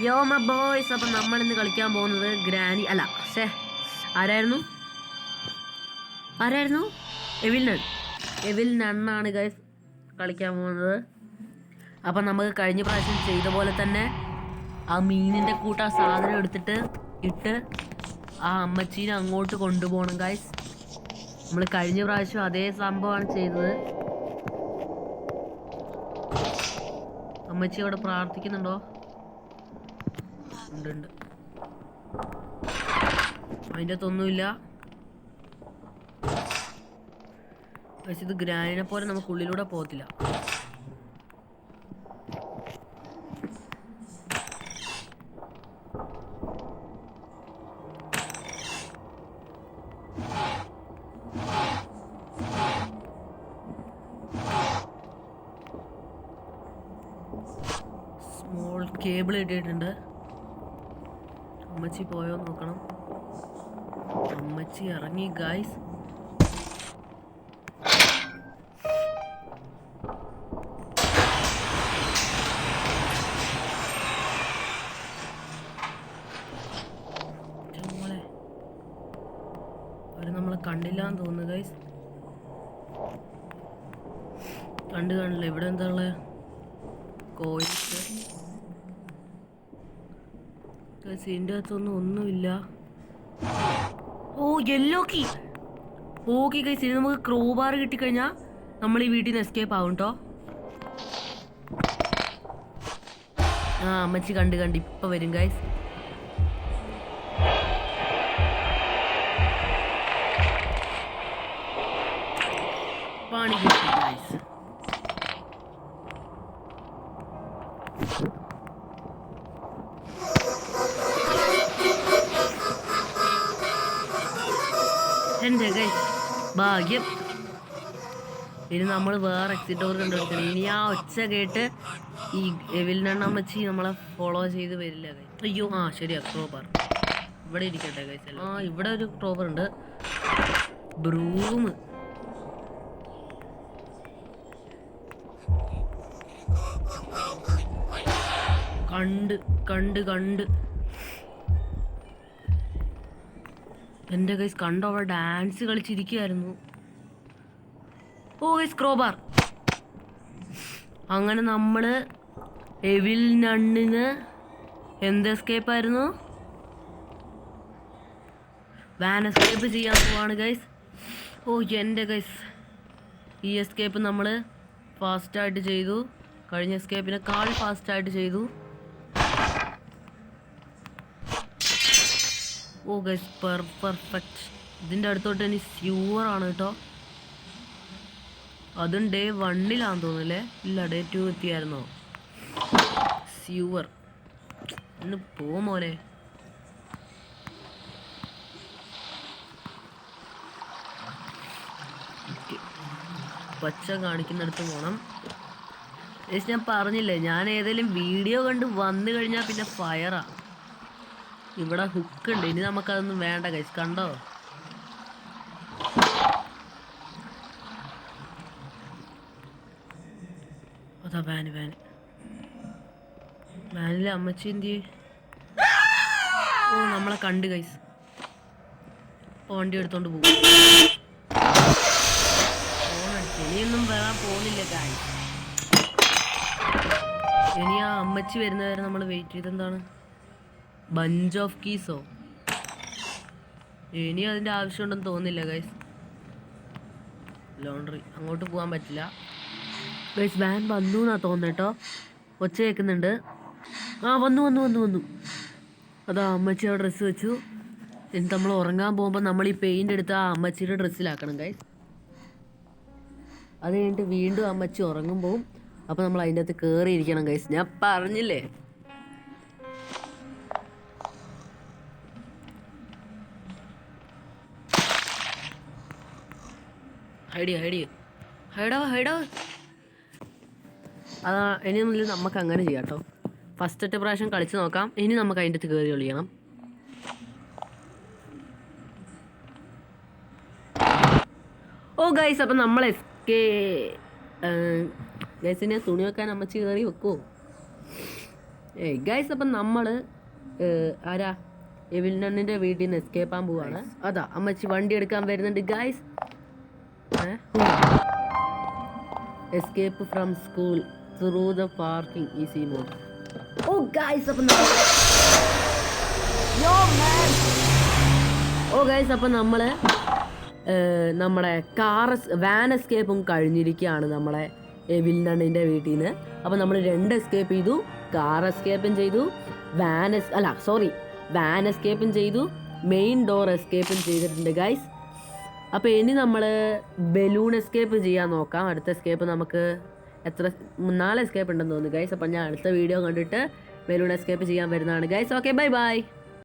യോ my boys, അപ്പം നമ്മളിന്ന് കളിക്കാൻ പോകുന്നത് ഗ്രാനി അല്ല ആരായിരുന്നു എവിൽ നണ്ണാണ് ഗൈസ് കളിക്കാൻ പോകുന്നത്. അപ്പം നമുക്ക് കഴിഞ്ഞ പ്രാവശ്യം ചെയ്ത പോലെ തന്നെ ആ മീനിൻ്റെ കൂട്ട സാധനം എടുത്തിട്ട് ഇട്ട് ആ അമ്മച്ചീനെ അങ്ങോട്ട് കൊണ്ടുപോകണം ഗൈസ്. നമ്മൾ കഴിഞ്ഞ പ്രാവശ്യം അതേ സംഭവമാണ് ചെയ്തത്. അമ്മച്ചി അവിടെ പ്രാർത്ഥിക്കുന്നുണ്ടോ? ഉണ്ട്. അതിൻ്റെ അകത്തൊന്നുമില്ല. പക്ഷെ ഇത് ഗ്രാനിനെ പോലെ നമുക്ക് ഉള്ളിലൂടെ പോകത്തില്ല. സ്മോൾ കേബിൾ ഇട്ടിട്ടുണ്ട്. അമ്മച്ചി പോയോ നോക്കണം. അമ്മച്ചി ഇറങ്ങി ഗൈസ്. അവര് നമ്മളെ കണ്ടില്ലാന്ന് തോന്നുന്നു ഗൈസ്. കാണില്ല. ഇവിടെ എന്താ ഉള്ളത്? കോയിൻസ്. ഇതിൻ്റെ അകത്തൊന്നും ഒന്നുമില്ല. ഓ യെല്ലോ കീ. ഓക്കെ ഗൈസ്, ഇനി നമുക്ക് ക്രോബാർ കിട്ടിക്കഴിഞ്ഞാൽ നമ്മൾ ഈ വീട്ടിൽ നിന്ന് എസ്കേപ്പ് ആവും കേട്ടോ. ആ അമ്മച്ചി കണ്ട് ഇപ്പം വരും ഗൈസ്. പാണി കിട്ടി ഗൈസ്. എൻ്റെ ഗൈസ് ഭാഗ്യം. ഇനി നമ്മൾ വേറെ എക്സിറ്റ് ഡോർ കണ്ടുപിടിക്കണം. ഇനി ആ ഒച്ച കേട്ട് ഈ എവിലിനമ്മച്ചി നമ്മളെ ഫോളോ ചെയ്ത് വരില്ല ഗൈസ്. അയ്യോ ശരിയാ, ക്രോബർ ഇവിടെ ഇരിക്കട്ടെ ഗൈസ്. ഇവിടെ ഒരു ക്രോബർ ഉണ്ട്. ബ്രൂം. കണ്ട് എൻ്റെ ഗൈസ് കണ്ടോ, അവിടെ ഡാൻസ് കളിച്ചിരിക്കുകയായിരുന്നു. ഓ ഗൈസ് ക്രോബാർ. അങ്ങനെ നമ്മൾ എവിൽ നണ്ണിന് എന്ത് എസ്കേപ്പ് ആയിരുന്നു? വാൻ എസ്കേപ്പ് ചെയ്യാൻ പോവാണ് ഗൈസ്. ഓ എൻ്റെ ഗൈസ്, ഈ എസ്കേപ്പ് നമ്മൾ ഫാസ്റ്റായിട്ട് ചെയ്തു. കഴിഞ്ഞ എസ്കേപ്പിനെക്കാൾ ഫാസ്റ്റായിട്ട് ചെയ്തു. ഓ ഗൈസ് പെർഫെക്റ്റ്. ഇതിൻ്റെ അടുത്തോട്ട് ഇനി സ്യൂവറാണ് കേട്ടോ. അതും ഡേ 1 തോന്നുന്നല്ലേ? ഇല്ല, ഡേ 2 എത്തിയായിരുന്നോ? സ്യൂവർ ഇന്ന് മോനെ. പച്ച കാണിക്കുന്നിടത്ത് പോകണം. ഞാൻ പറഞ്ഞില്ലേ, ഞാൻ ഏതെങ്കിലും വീഡിയോ കണ്ട് വന്നു കഴിഞ്ഞാൽ പിന്നെ ഫയറാ. ഇവിടെ ഹുക്ക് ഉണ്ട്. ഇനി നമുക്കതൊന്നും വേണ്ട ഗൈസ്. കണ്ടോ, അതാ വാനിലെ അമ്മച്ചി എന്തി. ഓ നമ്മളെ കണ്ട് ഗൈസ്. വണ്ടി എടുത്തോണ്ട് പോകും. ഇനിയൊന്നും വരാൻ പോകുന്നില്ല ഗൈസ്. ഇനി ആ അമ്മച്ചി വരുന്നവരെ നമ്മൾ വെയിറ്റ് ചെയ്തെന്താണ്? ബഞ്ച് ഓഫ് കീസോ? ഇനി അതിൻ്റെ ആവശ്യമുണ്ടെന്ന് തോന്നുന്നില്ല ഗൈസ്. ലോണ്ടറി അങ്ങോട്ട് പോകാൻ പറ്റില്ല ഗൈസ്. വാൻ വന്നു എന്നാ തോന്നുന്നു കേട്ടോ. ഒച്ച കേൾക്കുന്നുണ്ട്. വന്നു. അതാ അമ്മച്ചി ആ ഡ്രസ്സ് വെച്ചു. എന്നിട്ട് നമ്മൾ ഉറങ്ങാൻ പോകുമ്പോൾ നമ്മൾ ഈ പെയിൻ്റ് എടുത്ത് ആ അമ്മച്ചിയുടെ ഡ്രസ്സിലാക്കണം ഗൈസ്. അത് കഴിഞ്ഞിട്ട് വീണ്ടും അമ്മച്ചി ഉറങ്ങുമ്പോൾ അപ്പോൾ നമ്മൾ അതിൻ്റെ അകത്ത് കയറിയിരിക്കണം ഗൈസ്. ഞാൻ പറഞ്ഞില്ലേ. ഹൈഡോ. അതാ ഇനി മുതൽ നമുക്ക് അങ്ങനെ ചെയ്യാം കേട്ടോ. ഫസ്റ്റത്തെ പ്രാവശ്യം കളിച്ച് നോക്കാം. ഇനി നമുക്ക് അതിൻ്റെ അകത്ത് കയറി കളിക്കണം. ഓ ഗൈസ്, അപ്പം നമ്മൾ ഗൈസിനെ തുണി വെക്കാൻ അമ്മച്ചി കയറി വെക്കുമോ? ഗൈസ് അപ്പം നമ്മൾ ആരാ എവിൽനണ്ണിൻ്റെ വീട്ടിൽ നിന്ന് എസ്കേപ്പ് ആകാൻ പോവാണ്. അതാ അമ്മച്ചി വണ്ടി എടുക്കാൻ വരുന്നുണ്ട് guys. Escape from school through the parking easy mode. ഓ ഗൈസ് അപ്പം നമ്മൾ നമ്മുടെ വാൻ എസ്കേപ്പും കഴിഞ്ഞിരിക്കുകയാണ് നമ്മളെ എവിൽനണ്ണിൻ്റെ വീട്ടിൽ നിന്ന്. അപ്പോൾ നമ്മൾ 2 എസ്കേപ്പ് ചെയ്തു, കാർ എസ്കേപ്പും ചെയ്തു, വാൻ എസ്കേപ്പും ചെയ്തു, മെയിൻ ഡോർ എസ്കേപ്പും ചെയ്തിട്ടുണ്ട് ഗൈസ്. അപ്പോൾ ഇനി നമ്മൾ ബലൂൺ എസ്കേപ്പ് ചെയ്യാൻ നോക്കാം. അടുത്ത എസ്കേപ്പ് നമുക്ക് 4 എസ്കേപ്പ് ഉണ്ടെന്ന് തോന്നുന്നു ഗൈസ്. അപ്പോൾ ഞാൻ അടുത്ത വീഡിയോ കണ്ടിട്ട് ബലൂൺ എസ്കേപ്പ് ചെയ്യാൻ വരുന്നതാണ് ഗൈസ്. Okay bye bye.